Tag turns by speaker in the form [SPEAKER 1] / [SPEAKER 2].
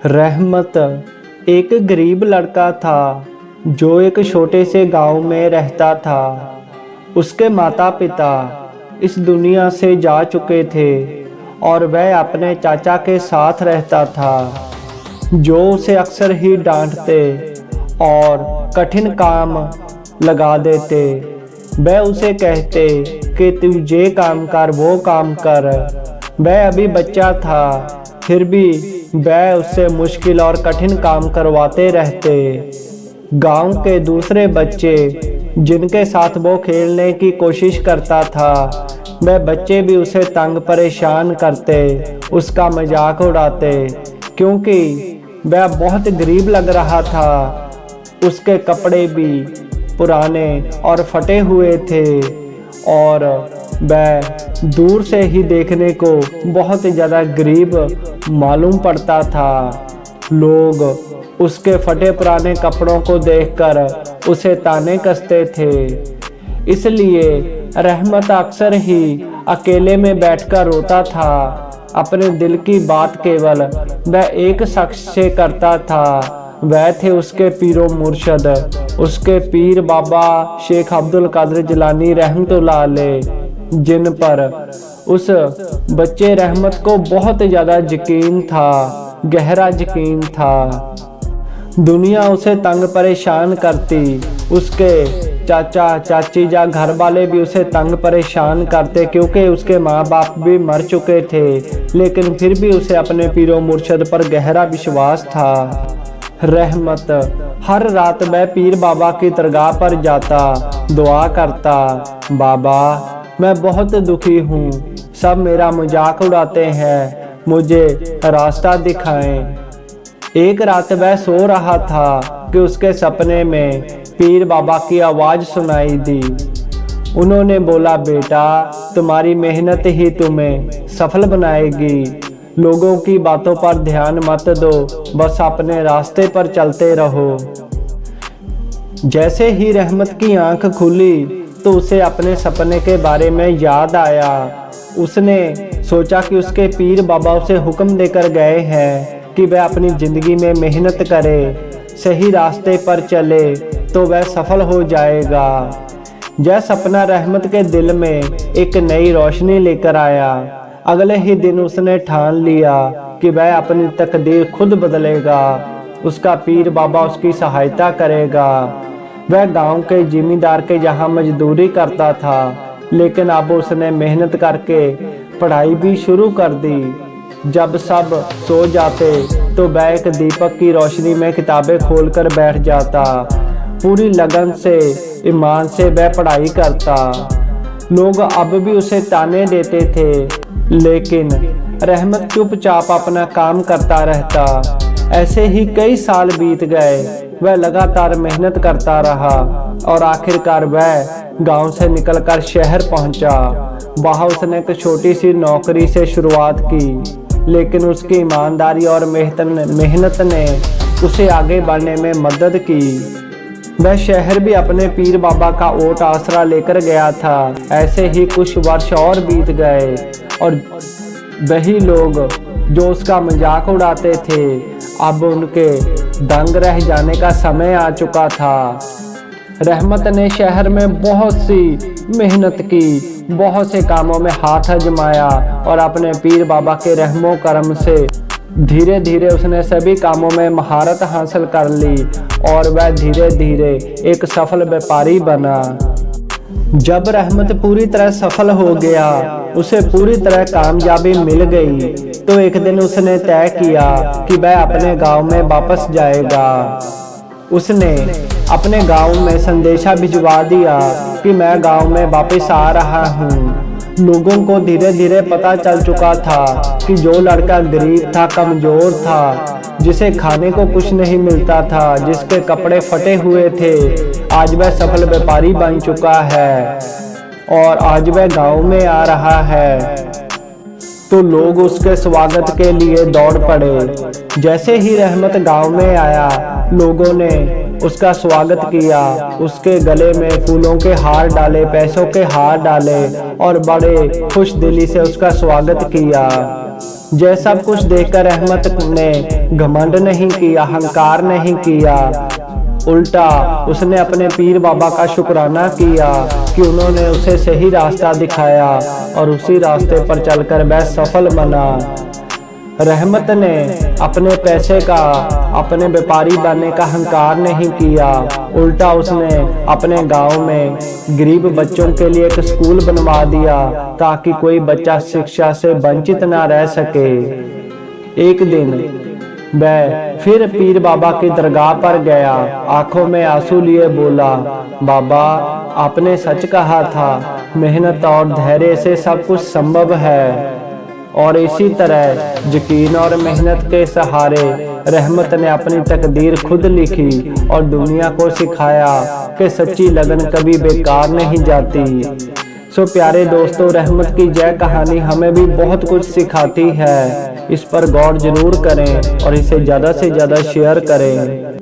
[SPEAKER 1] रहमत एक गरीब लड़का था जो एक छोटे से गांव में रहता था। उसके माता पिता इस दुनिया से जा चुके थे और वह अपने चाचा के साथ रहता था, जो उसे अक्सर ही डांटते और कठिन काम लगा देते। वह उसे कहते कि तू ये काम कर, वो काम कर। वह अभी बच्चा था, फिर भी वह उससे मुश्किल और कठिन काम करवाते रहते। गांव के दूसरे बच्चे जिनके साथ वो खेलने की कोशिश करता था, वह बच्चे भी उसे तंग परेशान करते, उसका मजाक उड़ाते, क्योंकि वह बहुत गरीब लग रहा था। उसके कपड़े भी पुराने और फटे हुए थे और वह दूर से ही देखने को बहुत ज़्यादा गरीब मालूम पड़ता था। लोग उसके फटे पुराने कपड़ों को देखकर उसे ताने कसते थे। इसलिए रहमत अक्सर ही अकेले में बैठकर रोता था। अपने दिल की बात केवल वह एक शख्स से करता था, वह थे उसके पीरो मुर्शद, उसके पीर बाबा शेख अब्दुल कादिर जिलानी रहमतुल्लाह अलैह, जिन पर उस बच्चे रहमत को बहुत ज़्यादा यकीन था, गहरा यकीन था। दुनिया उसे तंग परेशान करती, उसके चाचा चाची या घर वाले भी उसे तंग परेशान करते, क्योंकि उसके माँ बाप भी मर चुके थे, लेकिन फिर भी उसे अपने पीरो मुर्शद पर गहरा विश्वास था। रहमत हर रात वह पीर बाबा की दरगाह पर जाता, दुआ करता, बाबा मैं बहुत दुखी हूँ, सब मेरा मजाक उड़ाते हैं, मुझे रास्ता दिखाएं। एक रात वह सो रहा था कि उसके सपने में पीर बाबा की आवाज़ सुनाई दी। उन्होंने बोला, बेटा तुम्हारी मेहनत ही तुम्हें सफल बनाएगी, लोगों की बातों पर ध्यान मत दो, बस अपने रास्ते पर चलते रहो। जैसे ही रहमत की आंख खुली तो उसे अपने सपने के बारे में याद आया। उसने सोचा कि उसके पीर बाबा उसे हुक्म देकर गए हैं कि वह अपनी ज़िंदगी में मेहनत करे, सही रास्ते पर चले तो वह सफल हो जाएगा। यह सपना रहमत के दिल में एक नई रोशनी लेकर आया। अगले ही दिन उसने ठान लिया कि वह अपनी तकदीर खुद बदलेगा, उसका पीर बाबा उसकी सहायता करेगा। वह गांव के जिमींदार के यहाँ मजदूरी करता था, लेकिन अब उसने मेहनत करके पढ़ाई भी शुरू कर दी। जब सब सो जाते तो वह एक दीपक की रोशनी में किताबें खोलकर बैठ जाता। पूरी लगन से, ईमान से वह पढ़ाई करता। लोग अब भी उसे ताने देते थे, लेकिन रहमत चुपचाप अपना काम करता रहता। ऐसे ही कई साल बीत गए। वह लगातार मेहनत करता रहा और आखिरकार वह गांव से निकलकर शहर पहुंचा। वहां उसने एक छोटी सी नौकरी से शुरुआत की, लेकिन उसकी ईमानदारी और मेहनत ने उसे आगे बढ़ने में मदद की। वह शहर भी अपने पीर बाबा का ओट आसरा लेकर गया था। ऐसे ही कुछ वर्ष और बीत गए और वही लोग जो उसका मजाक उड़ाते थे, अब उनके दंग रह जाने का समय आ चुका था। रहमत ने शहर में बहुत सी मेहनत की, बहुत से कामों में हाथ आजमाया और अपने पीर बाबा के रहमो करम से धीरे धीरे उसने सभी कामों में महारत हासिल कर ली और वह धीरे धीरे एक सफल व्यापारी बना। जब रहमत पूरी तरह सफल हो गया, उसे पूरी तरह कामयाबी मिल गई, तो एक दिन उसने तय किया कि वह अपने गांव में वापस जाएगा। उसने अपने गांव में संदेशा भिजवा दिया कि मैं गांव में वापस आ रहा हूँ। लोगों को धीरे धीरे पता चल चुका था कि जो लड़का गरीब था, कमजोर था, जिसे खाने को कुछ नहीं मिलता था, जिसके कपड़े फटे हुए थे, आज वह सफल व्यापारी बन चुका है और आज वह गांव में आ रहा है। तो लोग उसके स्वागत के लिए दौड़ पड़े। जैसे ही रहमत गांव में आया, लोगों ने उसका स्वागत किया, उसके गले में फूलों के हार डाले, पैसों के हार डाले और बड़े खुश दिली से उसका स्वागत किया। यह सब कुछ देखकर रहमत ने घमंड नहीं किया, अहंकार नहीं किया, उल्टा उसने अपने पीर बाबा का शुक्राना किया कि उन्होंने उसे सही रास्ता दिखाया और उसी रास्ते पर चलकर वह सफल बना। रहमत ने अपने पैसे का, अपने व्यापारी बनने का अहंकार नहीं किया, उल्टा उसने अपने गांव में गरीब बच्चों के लिए एक स्कूल बनवा दिया ताकि कोई बच्चा शिक्षा से वंचित ना रह सके। एक दिन वह फिर पीर बाबा की दरगाह पर गया, आंखों में आंसू लिए बोला, बाबा आपने सच कहा था, मेहनत और धैर्य से सब कुछ संभव है। और इसी तरह यकीन और मेहनत के सहारे रहमत ने अपनी तकदीर खुद लिखी और दुनिया को सिखाया कि सच्ची लगन कभी बेकार नहीं जाती। सो प्यारे दोस्तों, रहमत की यह कहानी हमें भी बहुत कुछ सिखाती है। इस पर गौर जरूर करें और इसे ज़्यादा से ज़्यादा शेयर करें।